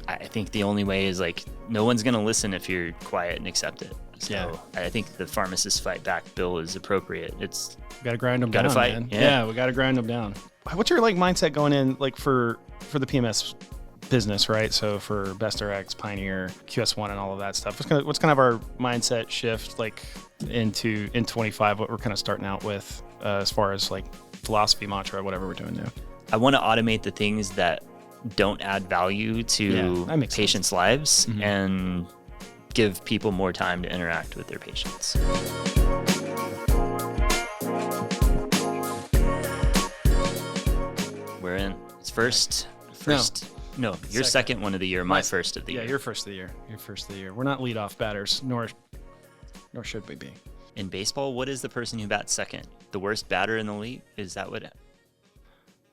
I think the only way is like no one's going to listen if you're quiet and accept it. So I think the pharmacist fight back bill is appropriate. It's we got to grind them down. Got to fight. Man. Yeah, we got to grind them down. What's your like mindset going in like for the PMS business, right? So for BestRx, Pioneer, QS1, and all of that stuff. What's kind of our mindset shift like in 25? What we're kind of starting out with as far as like philosophy, mantra, whatever we're doing now. I want to automate the things that don't add value to patients' lives and give people more time to interact with their patients. We're in. It's first. No, your second one of the year, my first of the year. Yeah, your first of the year. We're not leadoff batters, nor should we be. In baseball, what is the person who bats second? The worst batter in the league? Is that what?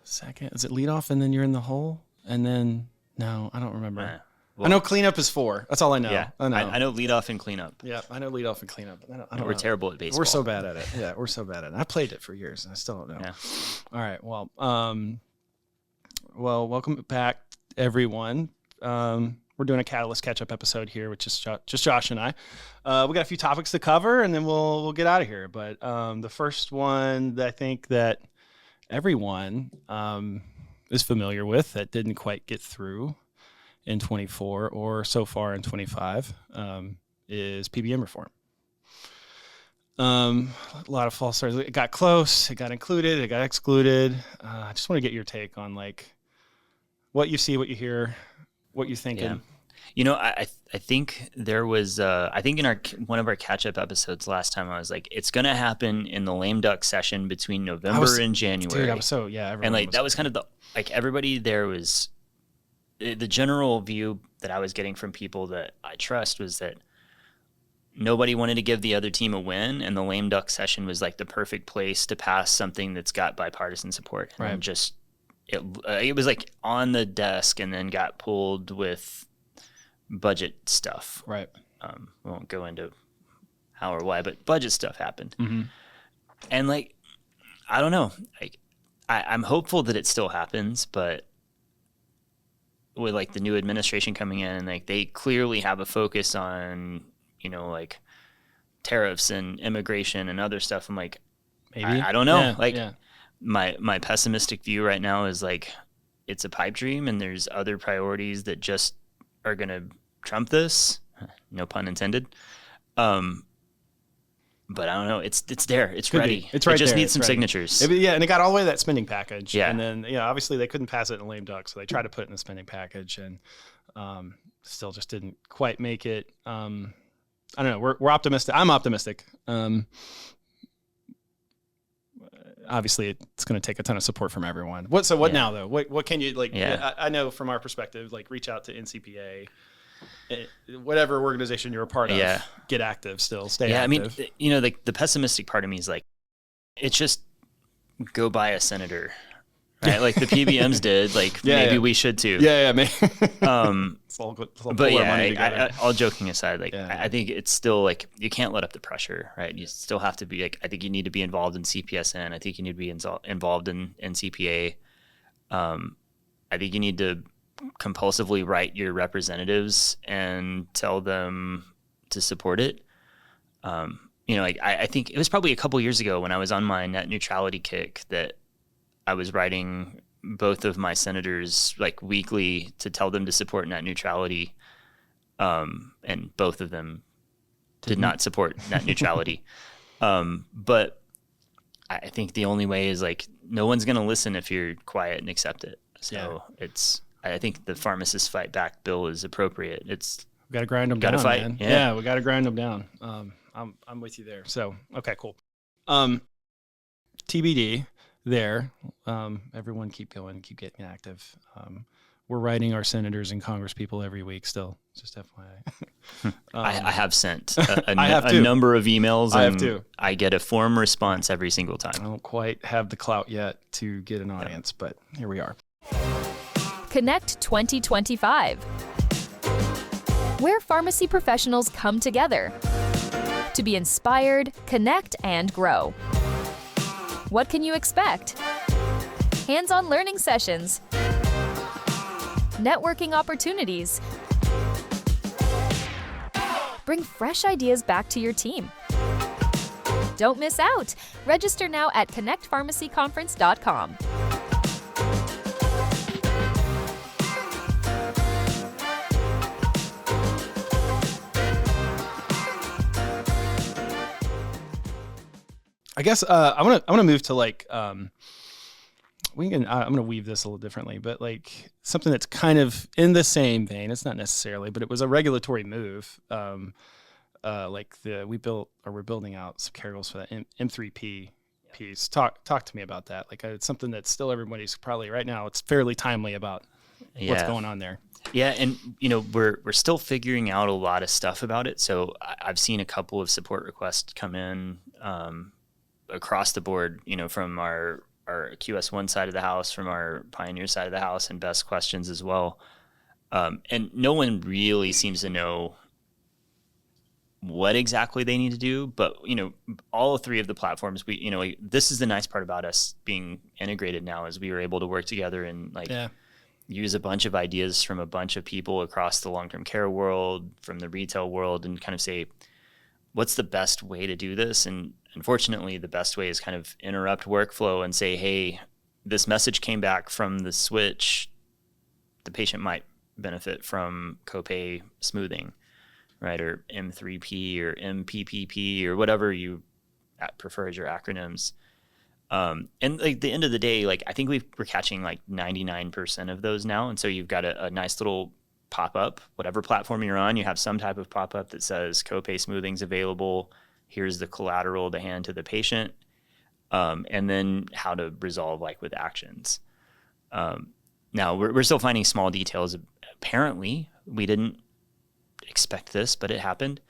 Second? Is it leadoff and then you're in the hole? And then, no, I don't remember. Well, I know cleanup is 4. That's all I know. Yeah, I know leadoff and cleanup. Yeah, I know leadoff and cleanup. I don't We're terrible at baseball. We're so bad at it. Yeah, we're so bad at it. I played it for years and I still don't know. Yeah. All right. Well, welcome back, everyone. We're doing a Catalyst catch-up episode here, which is just Josh and I. We got a few topics to cover, and then we'll get out of here. But the first one that I think that everyone is familiar with that didn't quite get through in 24 or so far in 25 is PBM reform. A lot of false starts. It got close, it got included, it got excluded. I just want to get your take on like what you see, what you hear, what you thinking. Yeah. You know, I think there was I think in one of our catch-up episodes last time I was like, it's gonna happen in the lame duck session between November and January. Dude, I was so and like that was kind of the like everybody there was the general view that I was getting from people that I trust was that nobody wanted to give the other team a win, and the lame duck session was like the perfect place to pass something that's got bipartisan support. Right. And just it was like on the desk and then got pulled with budget stuff. Right. We won't go into how or why, but budget stuff happened. Mm-hmm. And like, I don't know. Like, I'm hopeful that it still happens, but with like the new administration coming in, and like they clearly have a focus on, you know, like tariffs and immigration and other stuff. I'm like, maybe I don't know. My pessimistic view right now is like it's a pipe dream, and there's other priorities that just are gonna trump this. No pun intended. But I don't know. It's there. It's Could ready. Be. It's right. It just there. needs some ready. signatures. And it got all the way to that spending package. Yeah. And then obviously they couldn't pass it in a lame duck, so they tried to put it in the spending package, and still just didn't quite make it. I don't know. We're optimistic. I'm optimistic. Obviously, it's going to take a ton of support from everyone. What now though? What can you like? Yeah. I know from our perspective, like reach out to NCPA. Whatever organization you're a part of, get active still, stay active. I mean, you know, the pessimistic part of me is like, it's just go buy a senator, right? Like the PBMs did, like maybe we should too. Yeah, maybe. But yeah, all joking aside, like I think it's still like, you can't let up the pressure, right? You still have to be like, I think you need to be involved in CPSN. I think you need to be involved in CPA. I think you need to compulsively write your representatives and tell them to support it. You know, like I think it was probably a couple years ago when I was on my net neutrality kick that I was writing both of my senators like weekly to tell them to support net neutrality. And both of them did not support net neutrality. But I think the only way is like, no one's going to listen if you're quiet and accept it. So I think the pharmacist fight back bill is appropriate. We got to grind them down. Fight. Man. Yeah, we got to grind them down. I'm with you there. So, okay, cool. TBD there. Everyone keep going, keep getting active. We're writing our senators and Congress people every week still, just FYI. I have sent a number of emails. And I have too. I get a form response every single time. I don't quite have the clout yet to get an audience, but here we are. Connect 2025, where pharmacy professionals come together to be inspired, connect, and grow. What can you expect? Hands-on learning sessions, networking opportunities. Bring fresh ideas back to your team. Don't miss out. Register now at connectpharmacyconference.com. I guess I want to move to like I'm gonna weave this a little differently, but like something that's kind of in the same vein. It's not necessarily, but it was a regulatory move. We're building out some care goals for that M3P piece. Talk to me about that. Like it's something that still everybody's probably right now. It's fairly timely about what's going on there. Yeah, and we're still figuring out a lot of stuff about it. So I've seen a couple of support requests come in across the board. From our QS1 side of the house, from our Pioneer side of the house, and best questions as well. And no one really seems to know what exactly they need to do, but all three of the platforms, this is the nice part about us being integrated now, is we were able to work together and use a bunch of ideas from a bunch of people across the long-term care world, from the retail world, and kind of say, what's the best way to do this? And unfortunately, the best way is kind of interrupt workflow and say, hey, this message came back from the switch. The patient might benefit from copay smoothing, right? Or M3P or MPPP or whatever you prefer as your acronyms. And like the end of the day, like I think we're catching like 99% of those now. And so you've got a nice little pop-up, whatever platform you're on, you have some type of pop-up that says copay smoothing's available. Here's the collateral to hand to the patient. And then how to resolve like with actions. Now we're still finding small details. Apparently we didn't expect this, but it happened.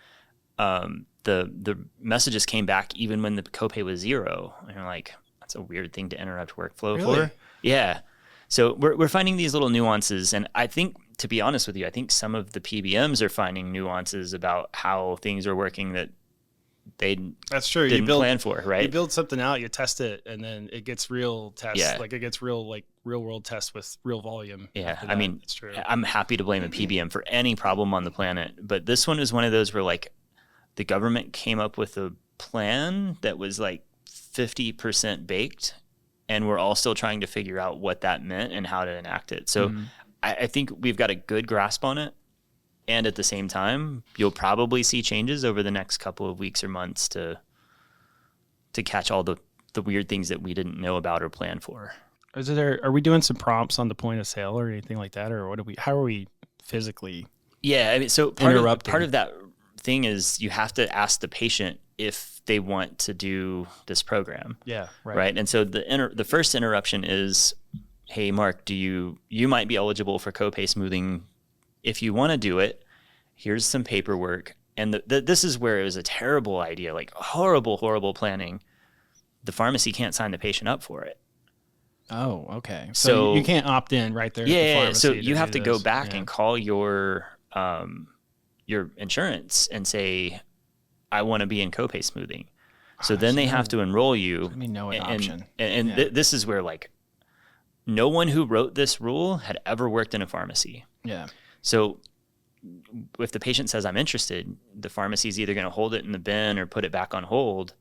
The messages came back even when the copay was 0. And you're like, that's a weird thing to interrupt workflow for. Yeah. So we're finding these little nuances. And I think, to be honest with you, I think some of the PBMs are finding nuances about how things are working that they didn't plan for, right? You build something out, you test it, and then it gets real tests. Yeah. Like it gets real world tests with real volume. Yeah. I mean, it's true. I'm happy to blame a PBM for any problem on the planet, but this one is one of those where like the government came up with a plan that was like 50% baked, and we're all still trying to figure out what that meant and how to enact it. So I think we've got a good grasp on it. And at the same time, you'll probably see changes over the next couple of weeks or months to catch all the weird things that we didn't know about or plan for. Are we doing some prompts on the point of sale or anything like that? Or how are we physically I mean, so part of that thing is you have to ask the patient if they want to do this program. Yeah, right. And so the first interruption is, hey, Mark, you might be eligible for copay smoothing. If you want to do it, here's some paperwork. And this is where it was a terrible idea, like horrible planning. The pharmacy can't sign the patient up for it. Oh, okay. So you can't opt in right there. Yeah. At the pharmacy so you have to go back and call your insurance and say, I want to be in copay smoothing. So then they have to enroll you. Let me know an option. And this is where like no one who wrote this rule had ever worked in a pharmacy. Yeah. So if the patient says, I'm interested, the pharmacy is either going to hold it in the bin or put it back on hold.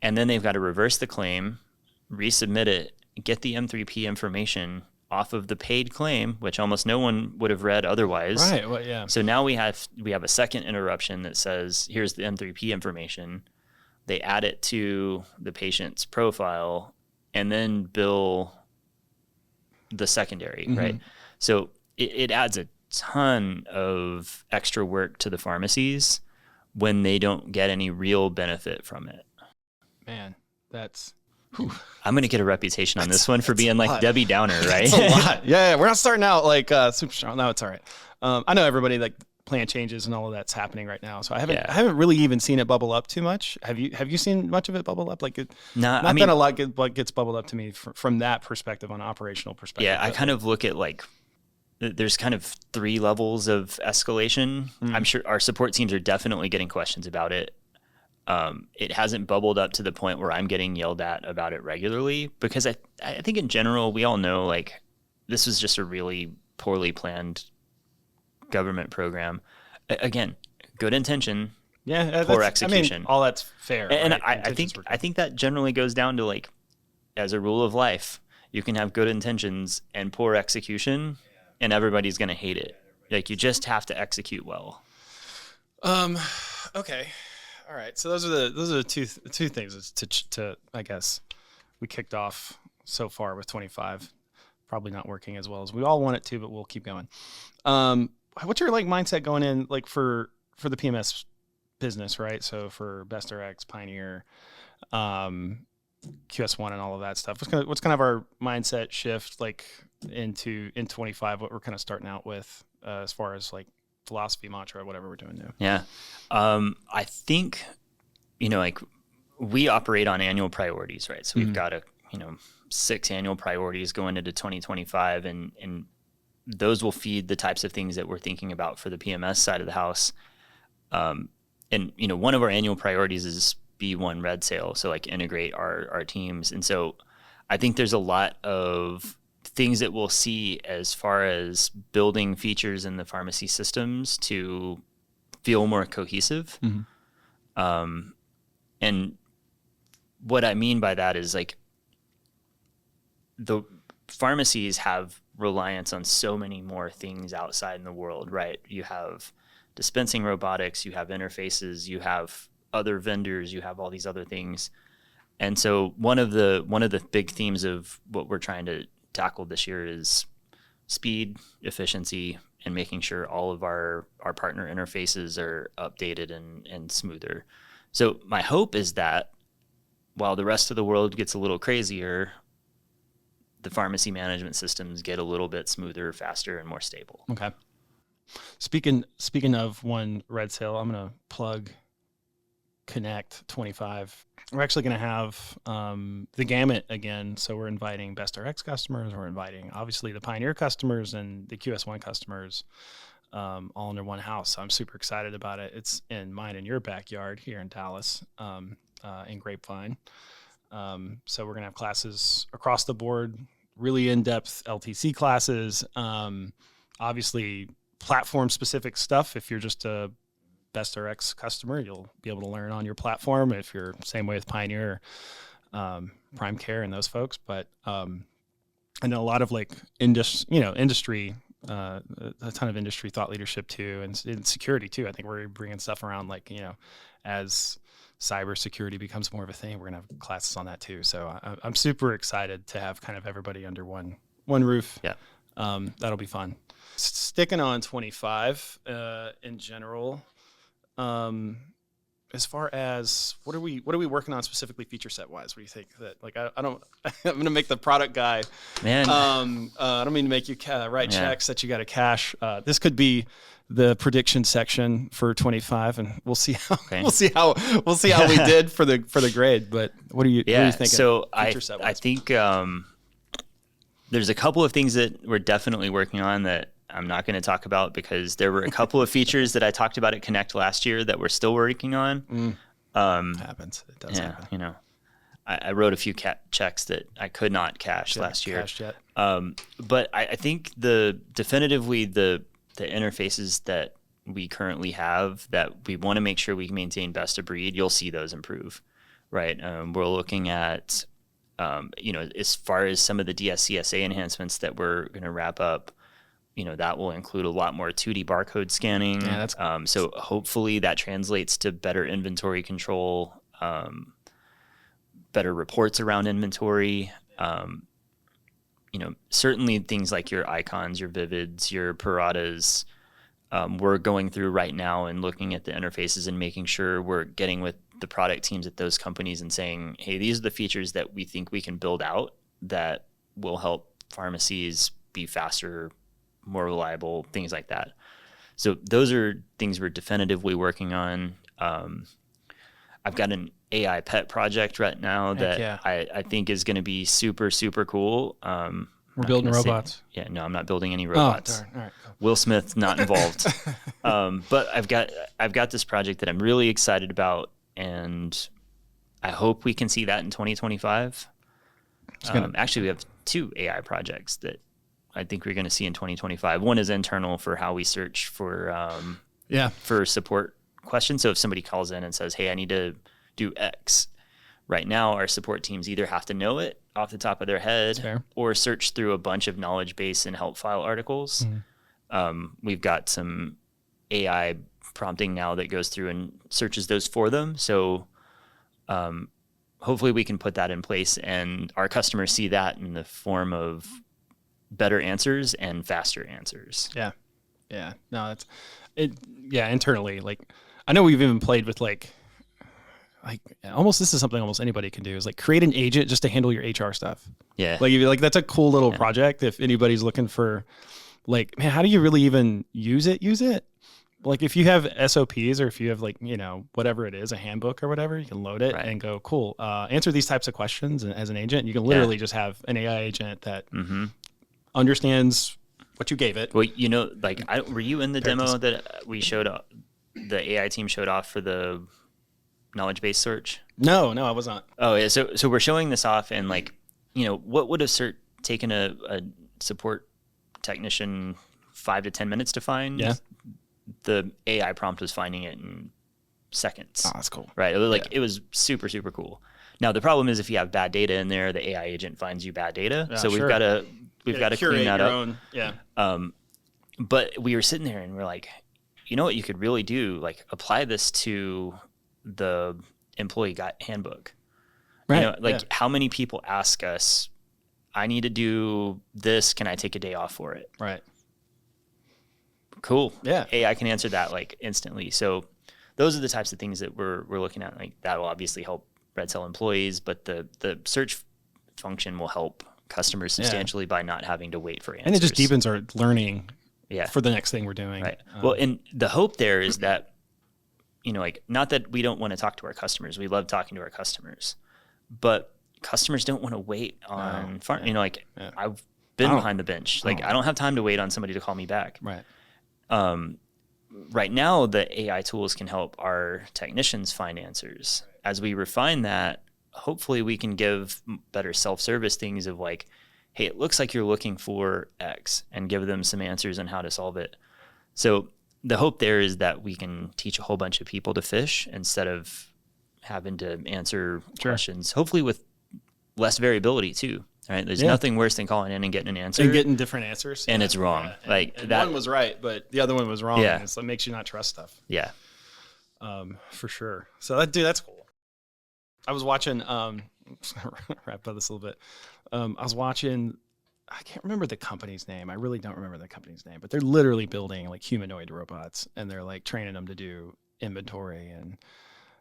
And then they've got to reverse the claim, resubmit it, get the M3P information off of the paid claim, which almost no one would have read otherwise. Right. Well, yeah. So now we have a second interruption that says, here's the M3P information. They add it to the patient's profile and then bill the secondary, right? So it adds a ton of extra work to the pharmacies when they don't get any real benefit from it. Man, that's... I'm going to get a reputation on this one for being like Debbie Downer, right? That's a lot. Yeah, we're not starting out like super strong. No, it's all right. I know everybody like plan changes and all of that's happening right now. So I haven't really even seen it bubble up too much. Have you seen much of it bubble up? Like not that a lot gets bubbled up to me from that perspective, on operational perspective. Yeah, I kind of look at like there's kind of 3 levels of escalation. I'm sure our support teams are definitely getting questions about it. It hasn't bubbled up to the point where I'm getting yelled at about it regularly, because I think in general, we all know like this was just a really poorly planned government program. Again, good intention, poor execution. I mean, all that's fair. And right? I think that generally goes down to like, as a rule of life, you can have good intentions and poor execution, and everybody's going to hate it. Like, you just have to execute well. Okay. All right. So those are the two things to I guess we kicked off so far with 25. Probably not working as well as we all want it to, but we'll keep going. What's your like mindset going in like for the PMS business, right? So for BestRx, Pioneer, QS1 and all of that stuff. What's kind of our mindset shift like in 25, what we're kind of starting out with as far as like philosophy, mantra, whatever we're doing now? Yeah. I think, like we operate on annual priorities, right? So we've got 6 annual priorities going into 2025, and those will feed the types of things that we're thinking about for the PMS side of the house. And one of our annual priorities is B1 RedSail, so like integrate our teams. And so I think there's a lot of things that we'll see as far as building features in the pharmacy systems to feel more cohesive. And what I mean by that is like the pharmacies have reliance on so many more things outside in the world, right? You have dispensing robotics, you have interfaces, you have other vendors, you have all these other things. And so one of the big themes of what we're trying to tackle this year is speed, efficiency, and making sure all of our partner interfaces are updated and smoother. So my hope is that while the rest of the world gets a little crazier, the pharmacy management systems get a little bit smoother, faster, and more stable. Okay. Speaking of one RedSail, I'm going to plug Connect 25. We're actually going to have the gamut again. So we're inviting BestRx customers. We're inviting, obviously, the Pioneer customers and the QS1 customers all under one house. So I'm super excited about it. It's in mine and your backyard here in Dallas in Grapevine. So we're going to have classes across the board, really in-depth LTC classes, obviously platform-specific stuff. If you're just a BestRx customer, you'll be able to learn on your platform. If you're same way with Pioneer, Prime Care and those folks. But I know a lot of like industry, a ton of industry thought leadership too, and security too. I think we're bringing stuff around like, as cybersecurity becomes more of a thing, we're going to have classes on that too. So I'm super excited to have kind of everybody under one roof. Yeah. That'll be fun. Sticking on 25 in general, as far as what are we working on specifically feature set wise? What do you think that like, I don't, I'm going to make the product guy, man. I don't mean to make you write checks that you got to cash. This could be the prediction section for 25, and we'll see how we did for the grade. But what are you thinking? So I think there's a couple of things that we're definitely working on that I'm not going to talk about because there were a couple of features that I talked about at Connect last year that we're still working on. Happens. It does happen. I wrote a few checks that I could not cash last year. Cashed yet. But I think definitively the interfaces that we currently have that we want to make sure we maintain best of breed, you'll see those improve, right? We're looking at, as far as some of the DSCSA enhancements that we're going to wrap up, that will include a lot more 2D barcode scanning. Yeah, that's so hopefully that translates to better inventory control, better reports around inventory. Certainly things like your icons, your Vivids, your Paradas, we're going through right now and looking at the interfaces and making sure we're getting with the product teams at those companies and saying, hey, these are the features that we think we can build out that will help pharmacies be faster, more reliable, things like that. So those are things we're definitively working on. I've got an AI pet project right now that I think is going to be super, super cool. We're building robots. No, I'm not building any robots. Oh, darn. All right, cool. Will Smith not involved. But I've got this project that I'm really excited about, and I hope we can see that in 2025. Actually, we have 2 AI projects that I think we're going to see in 2025. One is internal for how we search for support questions. So if somebody calls in and says, hey, I need to do X, right now our support teams either have to know it off the top of their head or search through a bunch of knowledge base and help file articles. We've got some AI prompting now that goes through and searches those for them. So hopefully we can put that in place, and our customers see that in the form of better answers and faster answers. Yeah. No, that's it. Yeah. Internally, like, I know we've even played with like almost, this is something almost anybody can do, is like create an agent just to handle your HR stuff. Yeah. Like that's a cool little project. If anybody's looking for like, man, how do you really even use it? Like if you have SOPs, or if you have like, whatever it is, a handbook or whatever, you can load it and go, cool, answer these types of questions. And as an agent, you can literally just have an AI agent that understands what you gave it. Well, were you in the demo that we showed up, the AI team showed off for the knowledge base search? No, I was not. Oh yeah. So we're showing this off, and like, what would have taken a support technician 5 to 10 minutes to find? Yeah. The AI prompt was finding it in seconds. Oh, that's cool. Right. It was it was super, super cool. Now the problem is if you have bad data in there, the AI agent finds you bad data. So we've got to clean that up. But we were sitting there and we're like, you know what you could really do? Like apply this to the employee handbook. Right. How many people ask us, I need to do this. Can I take a day off for it? Right. Cool. Yeah. AI can answer that like instantly. So those are the types of things that we're looking at. Like that will obviously help RedSail employees, but the search function will help customers substantially by not having to wait for answers. And it just deepens our learning yeah. for the next thing we're doing. Right. Well, and the hope there is that, you know, like, not that we don't want to talk to our customers. We love talking to our customers, but customers don't want to wait on farm. You know, like I've been behind the bench. Like I don't have time to wait on somebody to call me back. Right. Right now the AI tools can help our technicians find answers. As we refine that, hopefully we can give better self-service things of like, hey, it looks like you're looking for X, and give them some answers on how to solve it. So the hope there is that we can teach a whole bunch of people to fish instead of having to answer questions, hopefully with less variability too. Right? There's nothing worse than calling in and getting an answer. And getting different answers. And it's wrong. And that one was right, but the other one was wrong. Yeah. And so it makes you not trust stuff. Yeah. For sure. So that's cool. I was watching, wrap up this a little bit. I was watching, I can't remember the company's name. I really don't remember the company's name, but they're literally building like humanoid robots, and they're like training them to do inventory. And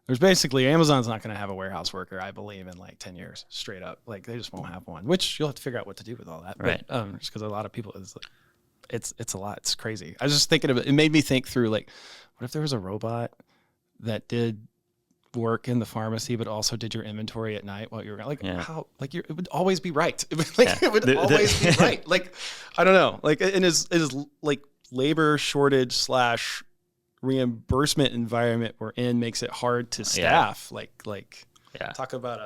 there's basically, Amazon's not going to have a warehouse worker, I believe, in like 10 years straight up. Like they just won't have one, which you'll have to figure out what to do with all that. Right. But, just because a lot of people, it's a lot. It's crazy. I was just thinking of it. It made me think through, like, what if there was a robot that did work in the pharmacy, but also did your inventory at night while you were like, how, like, it would always be right. It would, like, it would always be right. Like, I don't know. Like, in his like labor shortage / reimbursement environment we're in makes it hard to staff. Like, talk about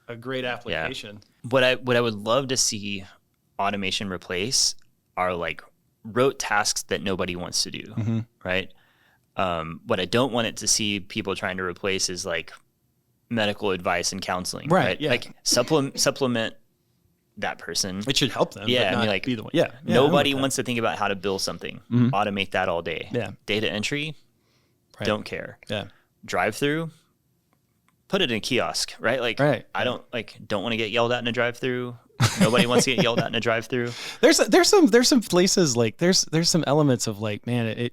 a great application. What I would love to see automation replace are like rote tasks that nobody wants to do. Right. What I don't want it to see people trying to replace is like medical advice and counseling. Right. Yeah. Like supplement that person. It should help them. Yeah. But I mean, like, be the one. Yeah. Nobody wants to think about how to bill something. Automate that all day. Yeah. Data entry. Right. Don't care. Yeah. Drive through. Put it in a kiosk. Right. Like, I don't want to get yelled at in a drive through. Nobody wants to get yelled at in a drive through. There's some places, like there's some elements of like, man,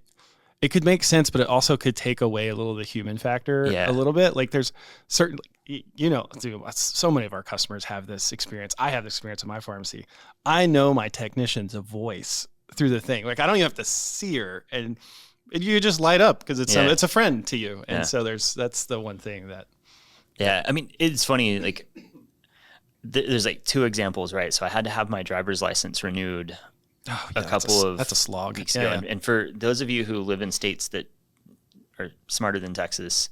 it could make sense, but it also could take away a little of the human factor a little bit. Like there's certain, you know, so many of our customers have this experience. I have this experience in my pharmacy. I know my technician's voice through the thing. Like I don't even have to see her, and you just light up because it's a friend to you. And so that's the one thing that. Yeah. I mean, it's funny. Like there's like 2 examples, right? So I had to have my driver's license renewed that's a slog weeks ago. And for those of you who live in states that are smarter than Texas,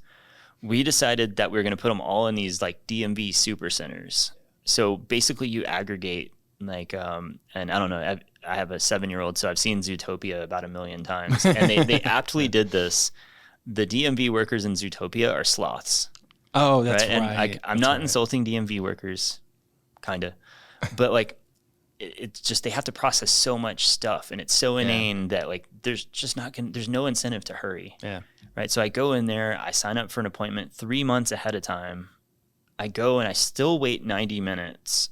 we decided that we were going to put them all in these like DMV super centers. So basically you aggregate like, and I don't know, I have a 7-year-old, so I've seen Zootopia about 1 million times. And they aptly did this. The DMV workers in Zootopia are sloths. Oh, that's right. And I'm not insulting DMV workers, kind of. But like, it's just they have to process so much stuff, and it's so inane that like there's no incentive to hurry. Yeah. Right. So I go in there, I sign up for an appointment 3 months ahead of time. I go and I still wait 90 minutes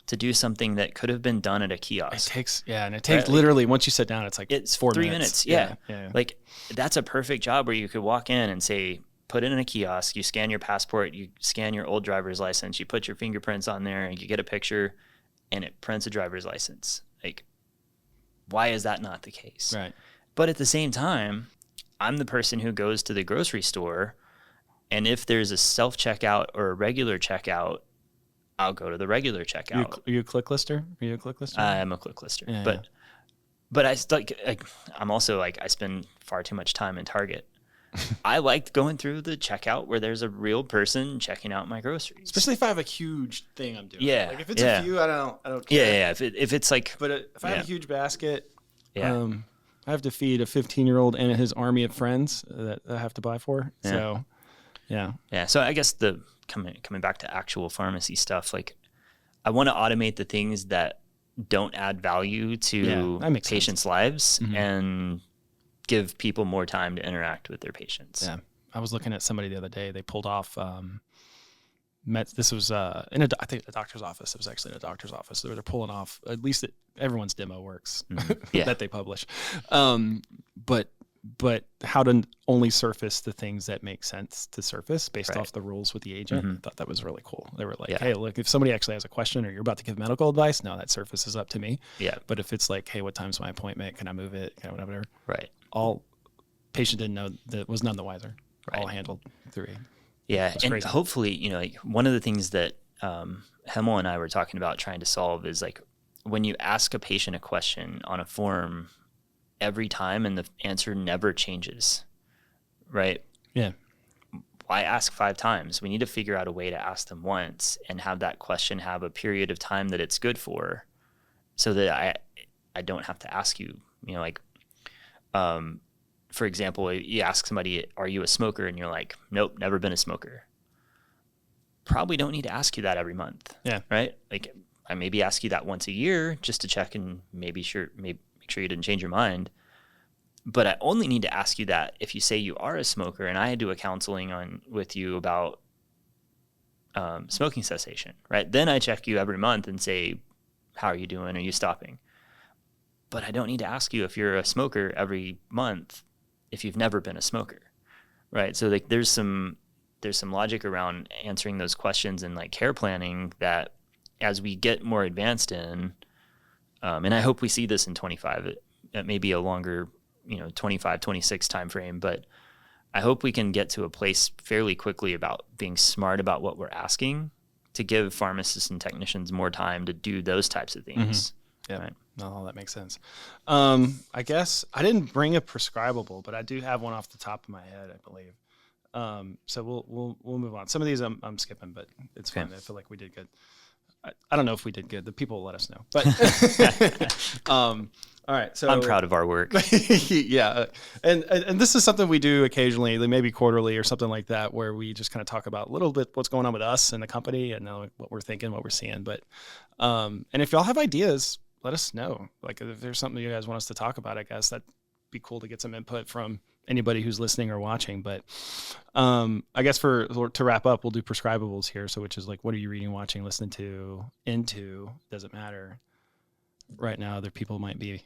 to do something that could have been done at a kiosk. It takes literally, once you sit down, it's 4 3 minutes. Yeah. Like that's a perfect job where you could walk in and say, put it in a kiosk, you scan your passport, you scan your old driver's license, you put your fingerprints on there, and you get a picture, and it prints a driver's license. Like, why is that not the case? Right. But at the same time, I'm the person who goes to the grocery store, and if there's a self-checkout or a regular checkout, I'll go to the regular checkout. Are you a click lister? I'm a click lister. Yeah, but I still, like, I'm also like, I spend far too much time in Target. I like going through the checkout where there's a real person checking out my groceries. Especially if I have a huge thing I'm doing. Yeah. Like if it's a few, I don't care. Yeah. If it's like, but if I have a huge basket, I have to feed a 15-year-old and his army of friends that I have to buy for. Yeah. So, yeah. So I guess coming back to actual pharmacy stuff, like I want to automate the things that don't add value to patients' lives and give people more time to interact with their patients. Yeah. I was looking at somebody the other day. They pulled off, this was in a doctor's office. It was actually in a doctor's office. They're pulling off, at least everyone's demo works that they publish. But how to only surface the things that make sense to surface based off the rules with the agent. I thought that was really cool. They were like, hey, look, if somebody actually has a question or you're about to give medical advice, no, that surface is up to me. Yeah. But if it's like, hey, what time's my appointment? Can I move it? Can I whatever? Right. All patient didn't know, that was none the wiser. Right. All handled through. Yeah. And hopefully, like one of the things that Hemel and I were talking about trying to solve is like when you ask a patient a question on a form every time and the answer never changes, right? Yeah. Why ask 5 times? We need to figure out a way to ask them once and have that question have a period of time that it's good for, so that I don't have to ask you, like, for example, you ask somebody, are you a smoker? And you're like, nope, never been a smoker. Probably don't need to ask you that every month. Yeah. Right? Like I maybe ask you that once a year just to check and make sure you didn't change your mind. But I only need to ask you that if you say you are a smoker and I do a counseling with you about smoking cessation, right? Then I check you every month and say, how are you doing? Are you stopping? But I don't need to ask you if you're a smoker every month if you've never been a smoker, right? So like there's some logic around answering those questions and like care planning that as we get more advanced in, and I hope we see this in 25. It may be a longer, 25, 26 timeframe, but I hope we can get to a place fairly quickly about being smart about what we're asking to give pharmacists and technicians more time to do those types of things. Yeah, right? No, that makes sense. I guess I didn't bring a prescribable, but I do have one off the top of my head, I believe. So we'll move on. Some of these I'm skipping, but it's fine. I feel like we did good. I don't know if we did good. The people will let us know. But all right. So I'm proud of our work. Yeah, and this is something we do occasionally, maybe quarterly or something like that, where we just kind of talk about a little bit what's going on with us and the company and what we're thinking, what we're seeing. But and if y'all have ideas, let us know. Like if there's something you guys want us to talk about, I guess that'd be cool to get some input from anybody who's listening or watching. But I guess to wrap up, we'll do prescribables here. So which is like, what are you reading, watching, listening to, into? Doesn't matter. Right now, other people might be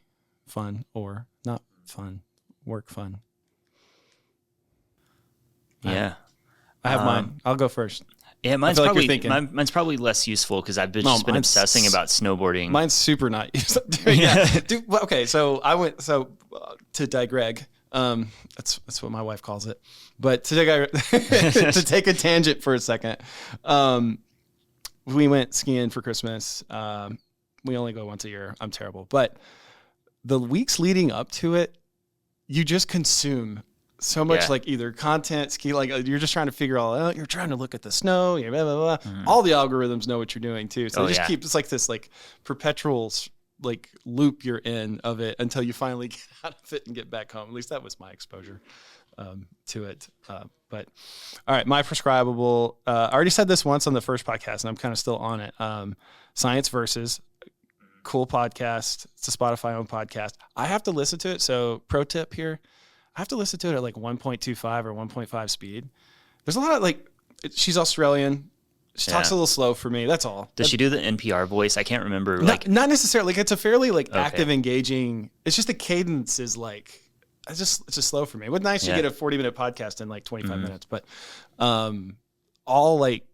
fun or not fun, work fun. Yeah. I have mine. I'll go first. Yeah, mine's probably less useful because I've been obsessing about snowboarding. Mine's super not useful. Dude, okay, so I went to digreg. That's what my wife calls it. But to take a tangent for a second, we went skiing for Christmas. We only go once a year. I'm terrible, but the weeks leading up to it, you just consume so much like either content, ski, like you're just trying to figure all out. You're trying to look at the snow. You're blah, blah, blah. All the algorithms know what you're doing too. So just keep, it's like this like perpetual like loop you're in of it until you finally get out of it and get back home. At least that was my exposure to it. But all right, my prescribable. I already said this once on the first podcast, and I'm kind of still on it. Science Versus, cool podcast. It's a Spotify owned podcast. I have to listen to it. So pro tip here, I have to listen to it at like 1.25 or 1.5 speed. There's a lot of like, she's Australian. She talks a little slow for me. That's all. Does she do the NPR voice? I can't remember. Not necessarily. Like, it's a fairly like active, engaging. It's just the cadence is like, it's just slow for me. It would nice to get a 40-minute podcast in like 25 minutes, but all like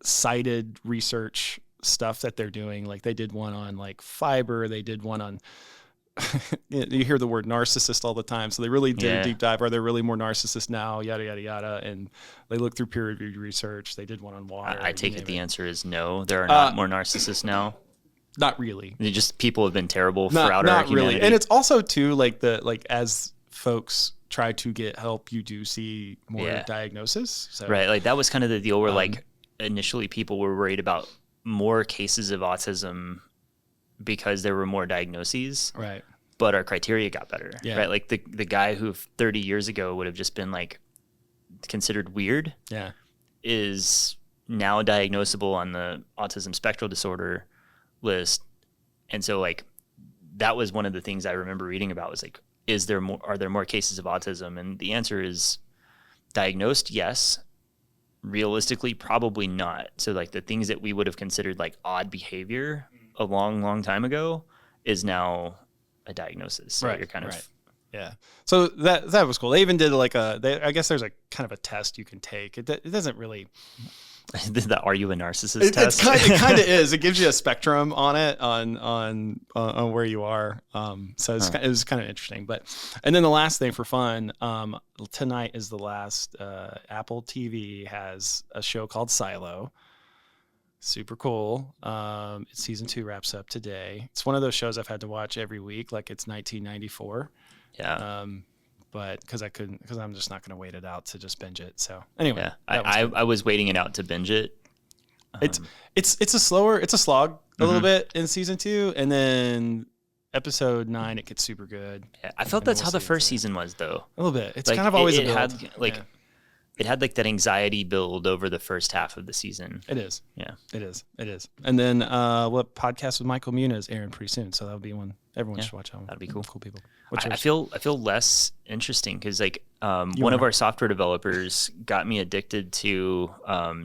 cited research stuff that they're doing. Like they did one on like fiber. They did one on, you hear the word narcissist all the time. So they really did a deep dive. Are there really more narcissists now? Yada, yada, yada. And they looked through peer reviewed research. They did one on water. I take it the answer is no. There are not more narcissists now. Not really. Just people have been terrible throughout our humanity. Really. And it's also too like as folks try to get help, you do see more diagnosis. So, right. Like that was kind of the deal where like initially people were worried about more cases of autism because there were more diagnoses. Right. But our criteria got better. Yeah. Right. Like the guy who 30 years ago would have just been like considered weird. Yeah. Is now diagnosable on the autism spectral disorder list. And so like that was one of the things I remember reading about was like, are there more cases of autism? And the answer is diagnosed, yes. Realistically, probably not. So like the things that we would have considered like odd behavior a long, long time ago is now a diagnosis. So you're kind of yeah. So that was cool. They even did like I guess there's a kind of a test you can take. It doesn't really. The Are You a Narcissist test? It kind of is. It gives you a spectrum on it on where you are. So it was kind of interesting. And then the last thing for fun, tonight is the last. Apple TV has a show called Silo. Super cool. Season 2 wraps up today. It's one of those shows I've had to watch every week, like it's 1994. Yeah. But because I'm just not going to wait it out to just binge it. So anyway, I was waiting it out to binge it. It's a slog a little bit in season 2, and then episode 9 it gets super good. Yeah, I felt that's how the first season was though. A little bit. It's like, kind of always it had like that anxiety build over the first half of the season. It is. Yeah, it is. And then what podcast with Michael Muna is airing pretty soon, so that'll be one everyone should watch. That'd be cool. Cool people. I feel less interesting because like one of our software developers got me addicted to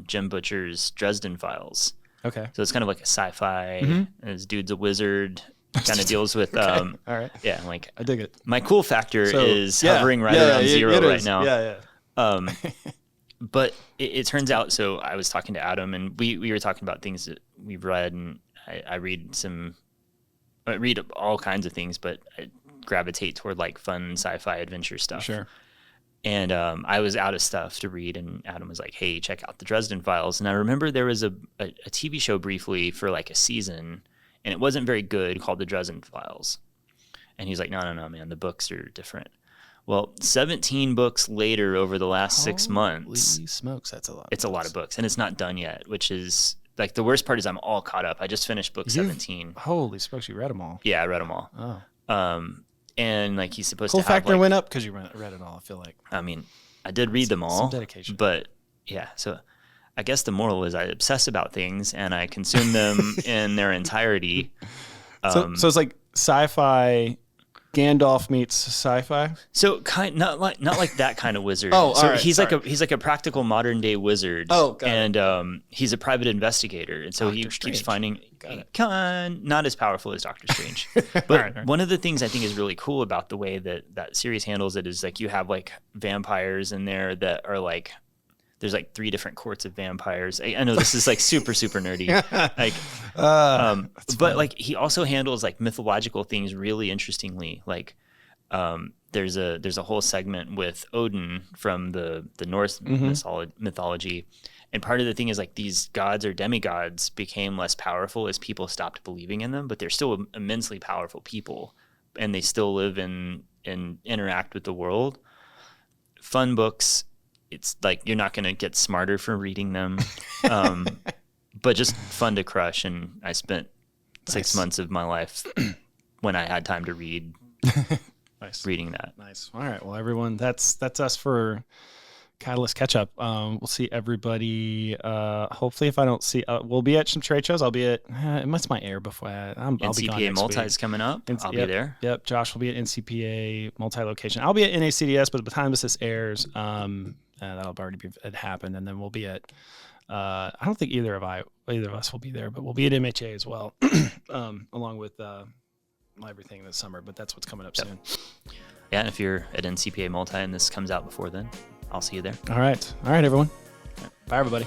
Jim Butcher's Dresden Files. Okay. So it's kind of like a sci-fi. And this dude's a wizard. Kind of deals with all right. Yeah, like I dig it. My cool factor is hovering around 0 right now. Yeah. But it turns out, so I was talking to Adam and we were talking about things that we've read, and I read all kinds of things, but I gravitate toward like fun sci-fi adventure stuff. Sure. And I was out of stuff to read, and Adam was like, hey, check out the Dresden Files. And I remember there was a TV show briefly for like a season, and it wasn't very good, called the Dresden Files. And he's like, no, man, the books are different. Well, 17 books later over the last 6 months. Holy smokes, that's a lot. It's a lot of books, and it's not done yet, which is like the worst part is I'm all caught up. I just finished book 17. Holy smokes, you read them all. Yeah, I read them all. Oh. And like he's supposed to have factor went up because you read it all, I feel like. I mean, I did read them all. Some dedication. But yeah, so I guess the moral is I obsess about things and I consume them in their entirety. So it's like sci-fi. Gandalf meets sci-fi. So not like that kind of wizard. He's like a practical modern day wizard. He's a private investigator, and so Dr. Strange. Keeps finding not as powerful as Doctor Strange. But one of the things I think is really cool about the way that series handles it is like you have like vampires in there that are like. There's like 3 different courts of vampires. I know this is like super nerdy. But like he also handles like mythological things really interestingly. Like there's a whole segment with Odin from the Norse mythology. And part of the thing is like these gods or demigods became less powerful as people stopped believing in them, but they're still immensely powerful people, and they still live and interact with the world. Fun books. It's like you're not going to get smarter for reading them, but just fun to crush. And I spent 6 months of my life when I had time to read. Nice. Reading that. Nice. All right. Well, everyone, that's us for Catalyst Catch Up. We'll see everybody. Hopefully, if I don't see, we'll be at some trade shows. I'll be at. It must my air before. I'll be gone NCPA next Multi week. is coming up. I'll be there. Yep. Josh will be at NCPA Multi-location. I'll be at NACDS, but by the time this airs, that'll already be it happened, and then we'll be at. I don't think either of us will be there, but we'll be at MHA as well, along with everything this summer. But that's what's coming up soon. Yeah, and if you're at NCPA Multi and this comes out before then, I'll see you there. All right, everyone. Bye, everybody.